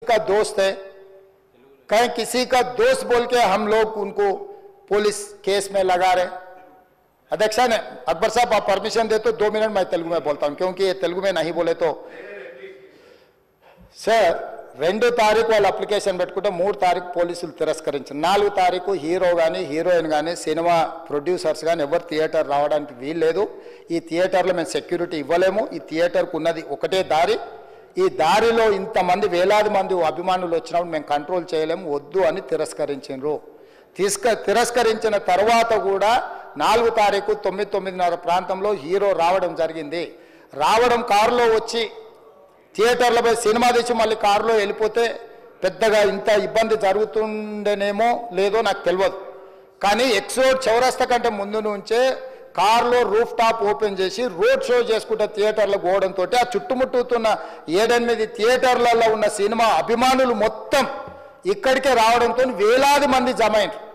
का दोस्त है, कहीं किसी का दोस्त बोल के हम लोग उनको पुलिस केस में लगा रहे। अध्यक्षा ने अकबर साहब आप परमिशन दे तो 2 मिनट मैं तेलुगु में बोलता हूं, क्योंकि ये तेलुगु में नहीं बोले तो सर 2 తారీఖు వాళ్ళు అప్లికేషన్ పెట్టుకుంటే 3 తారీఖు పోలీసులు తిరస్కరించారు. 4 తారీఖు హీరో కానీ హీరోయిన్ కానీ సినిమా ప్రొడ్యూసర్స్ కానీ ఎవరు థియేటర్ రావడానికి వీల్లేదు. ఈ థియేటర్లో మేము సెక్యూరిటీ ఇవ్వలేము. ఈ థియేటర్కు ఉన్నది ఒకటే దారి. ఈ దారిలో ఇంతమంది వేలాది మంది అభిమానులు వచ్చినప్పుడు మేము కంట్రోల్ చేయలేము, వద్దు అని తిరస్కరించారు. తిరస్కరించిన తర్వాత కూడా 4 తారీఖు 9:30 ప్రాంతంలో హీరో రావడం జరిగింది. రావడం కారులో వచ్చి థియేటర్లో పోయి సినిమా తీసి మళ్ళీ కారులో వెళ్ళిపోతే పెద్దగా ఇంత ఇబ్బంది జరుగుతుండేనేమో లేదో నాకు తెలియదు. కానీ ఎక్సోడ్ చౌరస్తా కంటే ముందు నుంచే కారులో రూఫ్ టాప్ ఓపెన్ చేసి రోడ్ షో చేసుకుంటే థియేటర్లో పోవడంతో ఆ చుట్టుముట్టుతున్న 7-8 థియేటర్లలో ఉన్న సినిమా అభిమానులు మొత్తం ఇక్కడికే రావడంతో వేలాది మంది జమ అయినారు.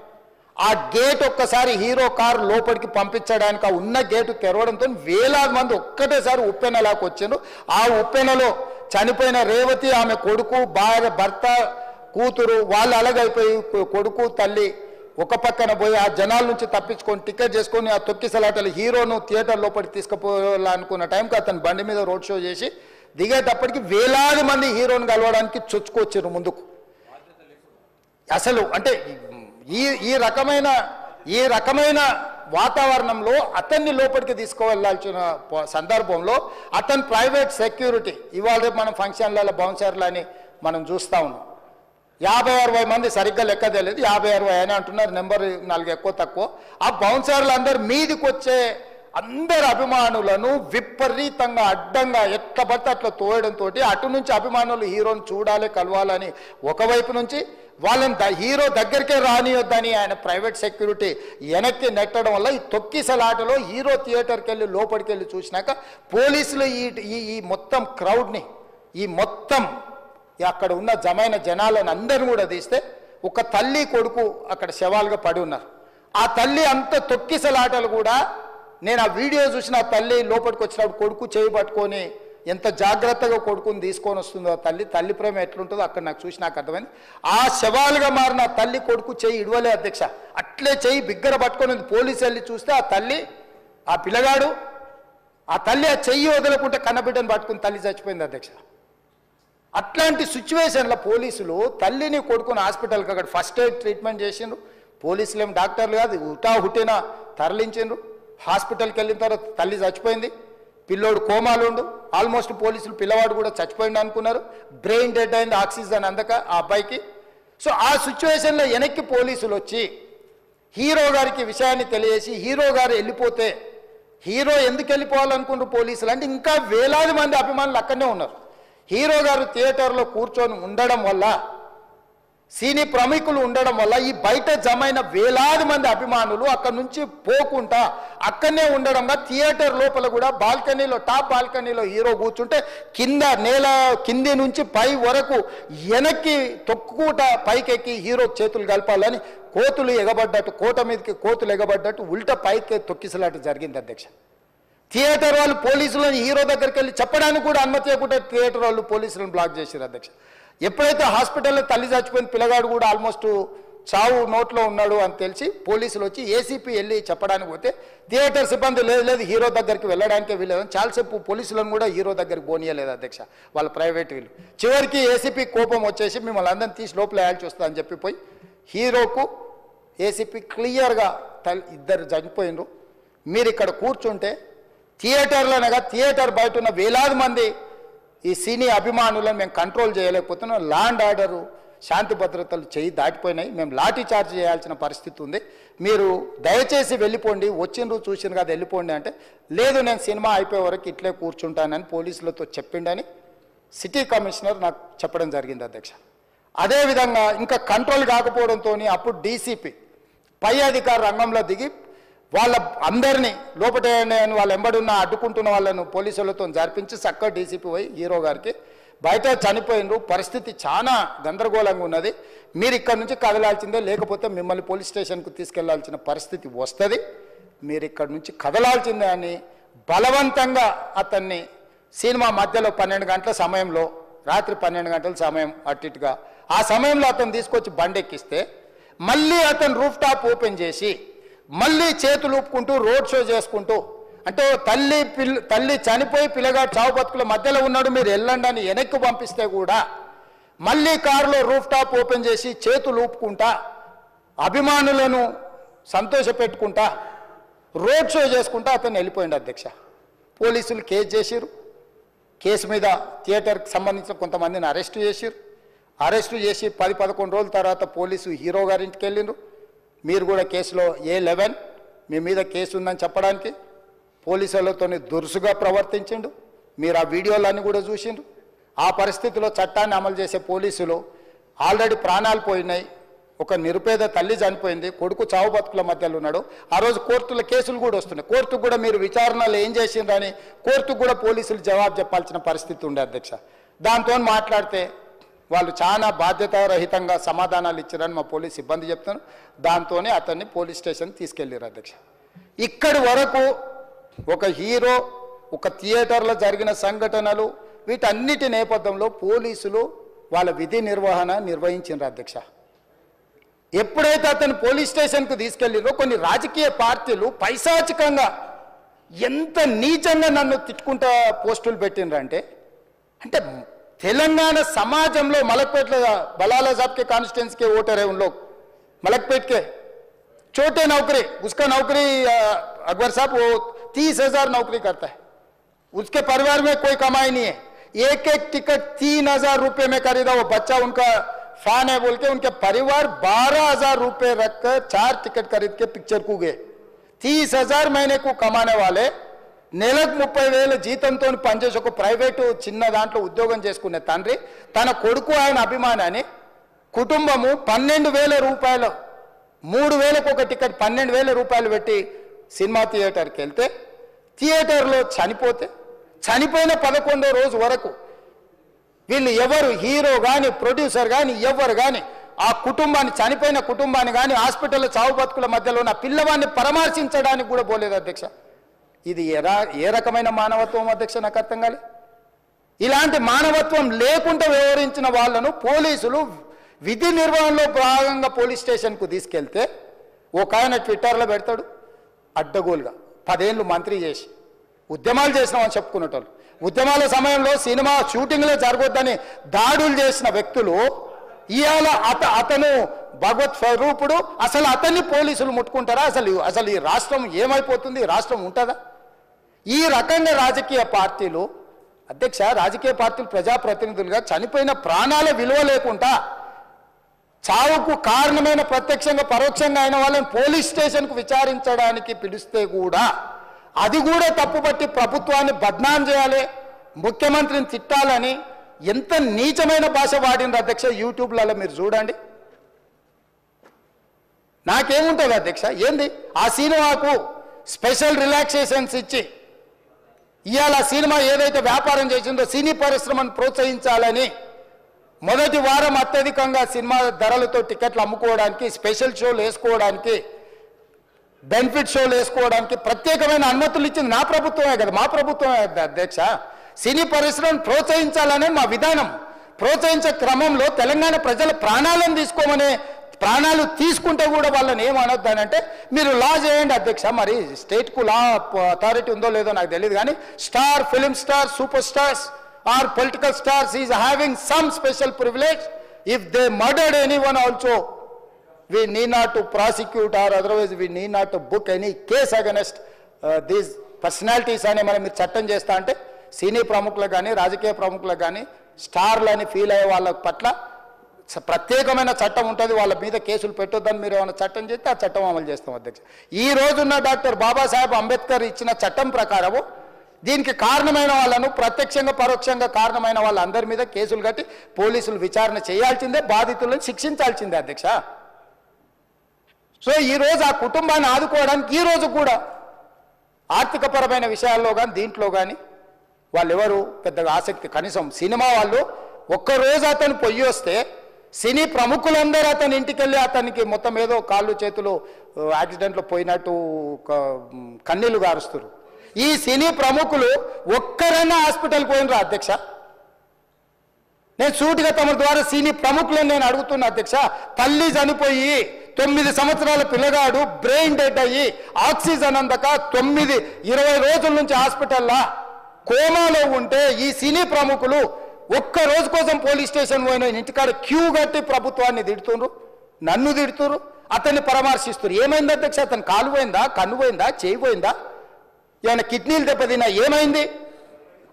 ఆ గేట్ ఒక్కసారి హీరో కారు లోపలికి పంపించడానికి ఆ ఉన్న గేటు తెరవడంతో వేలాది మంది ఒక్కటేసారి ఉప్పెనలాకి వచ్చారు. ఆ ఉప్పెనలో చనిపోయిన రేవతి, ఆమె కొడుకు, భార్య, భర్త, కూతురు వాళ్ళు అలాగైపోయి కొడుకు తల్లి ఒక పక్కన పోయి ఆ జనాల నుంచి తప్పించుకొని టికెట్ చేసుకొని ఆ తొక్కిసలాటలు హీరోను థియేటర్ లోపలికి తీసుకుపోవాలనుకున్న టైంకి అతను బండి మీద రోడ్ షో చేసి దిగేటప్పటికి వేలాది మంది హీరోను కలవడానికి చొచ్చుకొచ్చారు ముందుకు. అసలు అంటే ఈ రకమైన వాతావరణంలో అతన్ని లోపలికి తీసుకువెళ్ళాల్సిన సందర్భంలో అతను ప్రైవేట్ సెక్యూరిటీ ఇవాళ రేపు మనం ఫంక్షన్లలో బౌన్సర్లు అని మనం చూస్తూ ఉన్నాం. 50-60 మంది సరిగ్గా లెక్క తెలియదు, 50-60 అని అంటున్నారు, నెంబర్ 4 ఎక్కువ తక్కువ. ఆ బౌన్సర్లు అందరు మీదికి వచ్చే అందరు అభిమానులను విపరీతంగా అడ్డంగా ఎట్లా పడితే అట్లా తోయడంతో అటు నుంచి అభిమానులు హీరోని చూడాలి, కలవాలని ఒకవైపు నుంచి వాళ్ళని హీరో దగ్గరికే రానియొద్దని ఆయన ప్రైవేట్ సెక్యూరిటీ వెనక్కి నెట్టడం వల్ల ఈ తొక్కిసలాటలో హీరో థియేటర్కి వెళ్ళి లోపలికి వెళ్ళి చూసినాక పోలీసులు ఈ మొత్తం క్రౌడ్ని ఈ మొత్తం అక్కడ ఉన్న జమైన జనాలను అందరిని కూడా తీస్తే ఒక తల్లి కొడుకు అక్కడ శవాలుగా పడి ఉన్నారు. ఆ తల్లి అంత తొక్కిసలాటలు కూడా నేను ఆ వీడియో చూసిన ఆ తల్లి లోపలికి వచ్చినప్పుడు కొడుకు చేయి పట్టుకొని ఎంత జాగ్రత్తగా కొడుకుని తీసుకొని వస్తుందో ఆ తల్లి ప్రేమ ఎట్లుంటుందో అక్కడ నాకు చూసి నాకు అర్థమైంది. ఆ శవాలుగా మారిన తల్లి కొడుకు చెయ్యి ఇడవలే అధ్యక్ష, అట్లే చెయ్యి బిగ్గర పట్టుకొని పోలీసు వెళ్ళి చూస్తే ఆ తల్లి ఆ పిల్లగాడు ఆ తల్లి ఆ చెయ్యి వదలకుంటే కన్నబిడ్డను పట్టుకుని తల్లి చచ్చిపోయింది అధ్యక్ష. అట్లాంటి సిచ్యువేషన్లో పోలీసులు తల్లిని కొడుకుని హాస్పిటల్కి అక్కడ ఫస్ట్ ఎయిడ్ ట్రీట్మెంట్ చేసిండ్రు. పోలీసులు ఏం డాక్టర్లు కాదు, హుటాహుటిన తరలించిండ్రు. హాస్పిటల్కి వెళ్ళిన తర్వాత తల్లి చచ్చిపోయింది, పిల్లోడు కోమాలు ఉండు. ఆల్మోస్ట్ పోలీసులు పిల్లవాడు కూడా చచ్చిపోయింది అనుకున్నారు. బ్రెయిన్ డెడ్ అయింది, ఆక్సిజన్ అందక ఆ అబ్బాయికి. సో ఆ సిచ్యువేషన్లో వెనక్కి పోలీసులు వచ్చి హీరో గారికి విషయాన్ని తెలియజేసి హీరో గారు వెళ్ళిపోతే హీరో ఎందుకు వెళ్ళిపోవాలనుకుంటారు పోలీసులు అంటే ఇంకా వేలాది మంది అభిమానులు అక్కడనే ఉన్నారు. హీరో గారు థియేటర్లో కూర్చొని ఉండడం వల్ల సినీ ప్రముఖులు ఉండడం వల్ల ఈ బయట జమైన వేలాది మంది అభిమానులు అక్కడి నుంచి పోకుండా అక్కడనే ఉండడంగా థియేటర్ లోపల కూడా బాల్కనీలో టాప్ బాల్కనీలో హీరో కూర్చుంటే కింది నుంచి పై వరకు వెనక్కి తొక్కుట పైకెక్కి హీరో చేతులు కలపాలని కోతులు ఎగబడ్డట్టు కోట మీదకి కోతులు ఎగబడ్డట్టు ఉల్టా పైకి తొక్కిసలాట జరిగింది అధ్యక్ష. థియేటర్ వాళ్ళు పోలీసులను హీరో దగ్గరికి వెళ్ళి చెప్పడానికి కూడా అనుమతి ఇవ్వకుండా థియేటర్ వాళ్ళు పోలీసులను బ్లాక్ చేశారు అధ్యక్ష. ఎప్పుడైతే హాస్పిటల్లో తల్లి చచ్చిపోయిన పిల్లగాడు కూడా ఆల్మోస్ట్ చావు నోట్లో ఉన్నాడు అని తెలిసి పోలీసులు వచ్చి ఏసీపీ వెళ్ళి చెప్పడానికి పోతే థియేటర్ సిబ్బంది లేదు హీరో దగ్గరికి వెళ్ళడానికే వీళ్ళని చాలాసేపు పోలీసులను కూడా హీరో దగ్గరికి పోనీయలేదు అధ్యక్ష వాళ్ళ ప్రైవేట్ వీళ్ళు. చివరికి ఏసీపీ కోపం వచ్చేసి మిమ్మల్ని అందరిని తీసి లోపల వేయాల్సి వస్తా అని చెప్పిపోయి హీరోకు ఏసీపీ క్లియర్గా ఇద్దరు చనిపోయినరు. మీరు ఇక్కడ కూర్చుంటే థియేటర్లోనగా థియేటర్ బయట ఉన్న వేలాది మంది ఈ సినీ అభిమానులను మేము కంట్రోల్ చేయలేకపోతున్నాం. లా అండ్ ఆర్డరు శాంతి భద్రతలు చేయి దాటిపోయినాయి, మేము లాఠీ చార్జ్ చేయాల్సిన పరిస్థితి ఉంది, మీరు దయచేసి వెళ్ళిపోండి, వచ్చిండ్రు చూసిండ్రు కదా వెళ్ళిపోండి అంటే లేదు నేను సినిమా అయిపోయే వరకు ఇట్లే కూర్చుంటానని పోలీసులతో చెప్పిండని సిటీ కమిషనర్ నాకు చెప్పడం జరిగింది అధ్యక్ష. అదేవిధంగా ఇంకా కంట్రోల్ కాకపోవడంతో అప్పుడు డీసీపీ పై అధికార రంగంలో దిగి వాళ్ళ అందరినీ లోపల వాళ్ళు ఎంబడున్న అడ్డుకుంటున్న వాళ్ళను పోలీసులతో జరిపించి చక్కగా డీసీపీ పోయి హీరో గారికి బయట చనిపోయినరు, పరిస్థితి చాలా గందరగోళంగా ఉన్నది, మీరు ఇక్కడ నుంచి కదలాల్సిందే లేకపోతే మిమ్మల్ని పోలీస్ స్టేషన్కు తీసుకెళ్లాల్సిన పరిస్థితి వస్తుంది, మీరు ఇక్కడ నుంచి కదలాల్సిందే అని బలవంతంగా అతన్ని సినిమా మధ్యలో 12 గంటల సమయంలో రాత్రి 12 గంటల సమయం అట్టిట్టుగా. ఆ సమయంలో అతను తీసుకొచ్చి బండి ఎక్కిస్తే మళ్ళీ అతను రూఫ్ టాప్ ఓపెన్ చేసి మళ్ళీ చేతులు ఊపుకుంటూ రోడ్ షో చేసుకుంటూ, అంటే తల్లి చనిపోయి పిల్లగాడు చావు బతుకుల మధ్యలో ఉన్నాడు, మీరు వెళ్ళండి అని వెనక్కి పంపిస్తే కూడా మళ్ళీ కారులో రూఫ్ టాప్ ఓపెన్ చేసి చేతులు ఊపుకుంటా అభిమానులను సంతోషపెట్టుకుంటా రోడ్ షో చేసుకుంటా అతను వెళ్ళిపోయింది అధ్యక్ష. పోలీసులు కేసు చేసిరు. కేసు మీద థియేటర్కి సంబంధించిన కొంతమందిని అరెస్టు చేసిరు. అరెస్టు చేసి 10-11 రోజుల తర్వాత పోలీసు హీరో గారింటికి వెళ్ళిండ్రు. మీరు కూడా కేసులో A11 మీ మీద కేసు ఉందని చెప్పడానికి పోలీసులతో దురుసుగా ప్రవర్తించిండు. మీరు ఆ వీడియోలన్నీ కూడా చూసిండ్రు. ఆ పరిస్థితిలో చట్టాన్ని అమలు చేసే పోలీసులు ఆల్రెడీ ప్రాణాలు పోయినాయి, ఒక నిరుపేద తల్లి చనిపోయింది, కొడుకు చావు బతుకుల మధ్యలో ఉన్నాడు. ఆ రోజు కోర్టుల కేసులు కూడా వస్తున్నాయి. కోర్టుకు కూడా మీరు విచారణలు ఏం చేసిండ్రని కోర్టుకు కూడా పోలీసులు జవాబు చెప్పాల్సిన పరిస్థితి ఉండే అధ్యక్ష. దాంతో మాట్లాడితే వాళ్ళు చాలా బాధ్యతారహితంగా సమాధానాలు ఇచ్చారని మా పోలీస్ సిబ్బంది చెప్తాను. దాంతోనే అతన్ని పోలీస్ స్టేషన్ తీసుకెళ్ళారు అధ్యక్ష. ఇక్కడి వరకు ఒక హీరో, ఒక థియేటర్లో జరిగిన సంఘటనలు, వీటన్నిటి నేపథ్యంలో పోలీసులు వాళ్ళ విధి నిర్వహణ నిర్వహించారు అధ్యక్ష. ఎప్పుడైతే అతను పోలీస్ స్టేషన్కు తీసుకెళ్ళిరో కొన్ని రాజకీయ పార్టీలు పైశాచికంగా ఎంత నీచంగా నన్ను తిట్టుకుంటా పోస్టులు పెట్టినరంటే, అంటే तेलंगाना समाजम मलकपेट बलाला साहब के कॉन्स्टिट्यूंसी के वोटर है उन लोग मलकपेट के छोटे नौकरी उसका नौकरी अकबर साहब वो 30,000 नौकरी करता है उसके परिवार में कोई कमाई नहीं है एक एक टिकट 3,000 रुपए में खरीदा वो बच्चा उनका फैन है बोल के उनके परिवार 12,000 रुपए रखकर 4 टिकट खरीद के पिक्चर को गए 30,000 महीने को कमाने वाले నెలకు 30,000 జీతంతో పనిచేసి ఒక ప్రైవేట్ చిన్న దాంట్లో ఉద్యోగం చేసుకునే తండ్రి తన కొడుకు ఆయన అభిమానాన్ని కుటుంబము 12,000 రూపాయలు 3,000కు ఒక టికెట్ 12,000 రూపాయలు పెట్టి సినిమా థియేటర్కి వెళ్తే థియేటర్లో చనిపోతే చనిపోయిన 11వ రోజు వరకు వీళ్ళు ఎవరు హీరో గాని ప్రొడ్యూసర్ గాని ఎవరు గాని ఆ కుటుంబాన్ని చనిపోయిన కుటుంబాన్ని గాని హాస్పిటల్లో చావు బతుకుల మధ్యలో ఉన్న పిల్లవాన్ని పరామర్శించడానికి కూడా పోలేదు అధ్యక్ష ఇది ఏ రకమైన మానవత్వం అధ్యక్ష నాకు అర్థం కాలే ఇలాంటి మానవత్వం లేకుండా వ్యవహరించిన వాళ్ళను పోలీసులు విధి నిర్వహణలో భాగంగా పోలీస్ స్టేషన్ కు తీసుకెళ్తే ఒక ఆయన ట్విట్టర్లో పెడతాడు అడ్డగోలుగా 10 ఏళ్ళు మంత్రి చేసి ఉద్యమాలు చేసినామని చెప్పుకునేటోళ్ళు ఉద్యమాల సమయంలో సినిమా షూటింగ్లో జరగొద్దని దాడులు చేసిన వ్యక్తులు ఇయాల అతను భగవత్ స్వరూపుడు అసలు అతన్ని పోలీసులు ముట్టుకుంటారా అసలు ఈ రాష్ట్రం ఏమైపోతుంది రాష్ట్రం ఉంటుందా ఈ రకంగా రాజకీయ పార్టీలు అధ్యక్ష రాజకీయ పార్టీలు ప్రజాప్రతినిధులుగా చనిపోయిన ప్రాణాల విలువ లేకుండా చావుకు కారణమైన ప్రత్యక్షంగా పరోక్షంగా అయిన వాళ్ళని పోలీస్ స్టేషన్కు విచారించడానికి పిలిస్తే కూడా అది కూడా తప్పుపట్టి ప్రభుత్వాన్ని బద్నాం చేయాలి ముఖ్యమంత్రిని తిట్టాలని ఎంత నీచమైన భాష వాడిన అధ్యక్ష యూట్యూబ్లలో మీరు చూడండి నాకేముంటుంది అధ్యక్ష ఏంది ఆ సినిమాకు స్పెషల్ రిలాక్సేషన్స్ ఇచ్చి ఇవాళ సినిమా ఏదైతే వ్యాపారం చేసిందో సినీ పరిశ్రమను ప్రోత్సహించాలని మొదటి వారం అత్యధికంగా సినిమా ధరలతో టికెట్లు అమ్ముకోవడానికి స్పెషల్ షోలు వేసుకోవడానికి బెనిఫిట్ షోలు వేసుకోవడానికి ప్రత్యేకమైన అనుమతులు ఇచ్చింది నా ప్రభుత్వమే కదా మా ప్రభుత్వమే అధ్యక్ష సినీ పరిశ్రమను ప్రోత్సహించాలనే మా విధానం ప్రోత్సహించే క్రమంలో తెలంగాణ ప్రజల ప్రాణాలను తీసుకోమనే ప్రాణాలు తీసుకుంటే కూడా వాళ్ళని ఏమనొద్దానంటే మీరు లా చేయండి అధ్యక్ష మరి స్టేట్కు లా అథారిటీ ఉందో లేదో నాకు తెలియదు కానీ star film star super stars are political stars is having some special privilege if they murdered anyone also we need not to prosecute or otherwise we need not to book any case against these personalities అని మనం మీరు చట్టం చేస్తా అంటే సినీ ప్రముఖులకు కానీ రాజకీయ ప్రముఖులకు కానీ స్టార్లని ఫీల్ అయ్యే వాళ్ళ పట్ల ప్రత్యేకమైన చట్టం ఉంటుంది వాళ్ళ మీద కేసులు పెట్టొద్దని మీరు ఏమైనా చట్టం చేస్తే ఆ చట్టం అమలు చేస్తాం అధ్యక్ష ఈ రోజున్న డాక్టర్ బాబాసాహెబ్ అంబేద్కర్ ఇచ్చిన చట్టం ప్రకారము దీనికి కారణమైన వాళ్ళను ప్రత్యక్షంగా పరోక్షంగా కారణమైన వాళ్ళందరి మీద కేసులు కట్టి పోలీసులు విచారణ చేయాల్సిందే బాధితులను శిక్షించాల్సిందే అధ్యక్ష సో ఈ రోజు ఆ కుటుంబాన్ని ఆదుకోవడానికి ఈ రోజు కూడా ఆర్థికపరమైన విషయాల్లో కానీ దీంట్లో కానీ వాళ్ళు ఎవరు పెద్దగా ఆసక్తి కనీసం సినిమా వాళ్ళు ఒక్కరోజు అతను పొయ్యి వస్తే సినీ ప్రముఖులందరూ అతని ఇంటికి వెళ్ళి అతనికి మొత్తం ఏదో కాళ్ళు చేతులు యాక్సిడెంట్లో పోయినట్టు కన్నీళ్లు గారుస్తారు ఈ సినీ ప్రముఖులు ఒక్కరైనా హాస్పిటల్కి పోయినరా అధ్యక్ష నేను సూటిగా తమ ద్వారా సీని ప్రముఖులను నేను అడుగుతున్నా అధ్యక్ష, తల్లి చనిపోయి 9 సంవత్సరాల పిల్లగాడు బ్రెయిన్ డెడ్ అయ్యి ఆక్సిజన్ అందక 20 రోజుల నుంచి హాస్పిటల్లో కోమాలో ఉంటే ఈ సినీ ప్రముఖులు ఒక్క రోజు కోసం పోలీస్ స్టేషన్ పోయిన ఇంటికాడ క్యూ కట్టి ప్రభుత్వాన్ని తిడుతున్నారు, నన్ను తిడుతున్నారు, అతన్ని పరామర్శిస్తున్నారు. ఏమైంది అధ్యక్ష? అతను కాలు పోయిందా, కన్ను పోయిందా, చేయి పోయిందా, ఏమైనా కిడ్నీలు దెబ్బతిన్నా, ఏమైంది?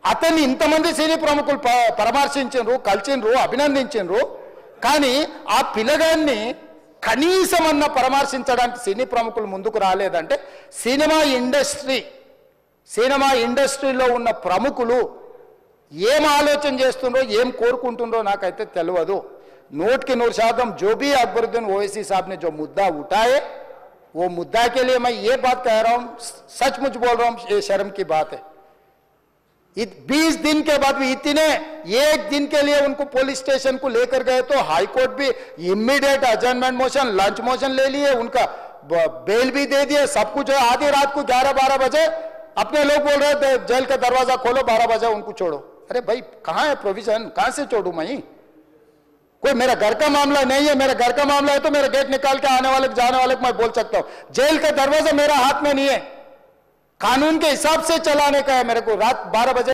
అతన్ని ఇంతమంది సినీ ప్రముఖులు పరామర్శించారు, కలిసిండ్రు, అభినందించారు. కానీ ఆ పిల్లగాన్ని కనీసమన్నా పరామర్శించడానికి సినీ ప్రముఖులు ముందుకు రాలేదంటే సినిమా ఇండస్ట్రీలో ఉన్న ప్రముఖులు ఏం ఆలోచన చేస్తుండ్రో, ఏం కోరుకుంటుండ్రో నాకైతే తెలియదు. 100% जो भी अकबरुद्दीन ओवैसी साहब ने जो मुद्दा उठाए वो मुद्दा के लिए मैं ये बात कह रहा हूं, सचमुच बोल रहा हूं, ये शर्म की बात है. 20 दिन के बाद भी इतने एक दिन के लिए उनको पुलिस स्टेशन को लेकर गए तो हाई कोर्ट भी इमीडिएट अजर्नमेंट मोशन, लंच मोशन ले लिए, उनका बेल भी दे दिए, सब कुछ है. आधी रात को 11-12 बजे अपने लोग बोल रहे थे जेल का दरवाजा खोलो, 12 बजे उनको छोड़ो. अरे भाई कहां है प्रोविजन, कहां से छोड़ू मैं? कोई मेरा घर का मामला नहीं है, मेरा घर का मामला है तो मेरा गेट निकाल के आने वाले जाने वाले को मैं बोल सकता हूं. जेल का दरवाजा मेरा हाथ में नहीं है, कानून के हिसाब से चलाने का है मेरे को. रात 12 बजे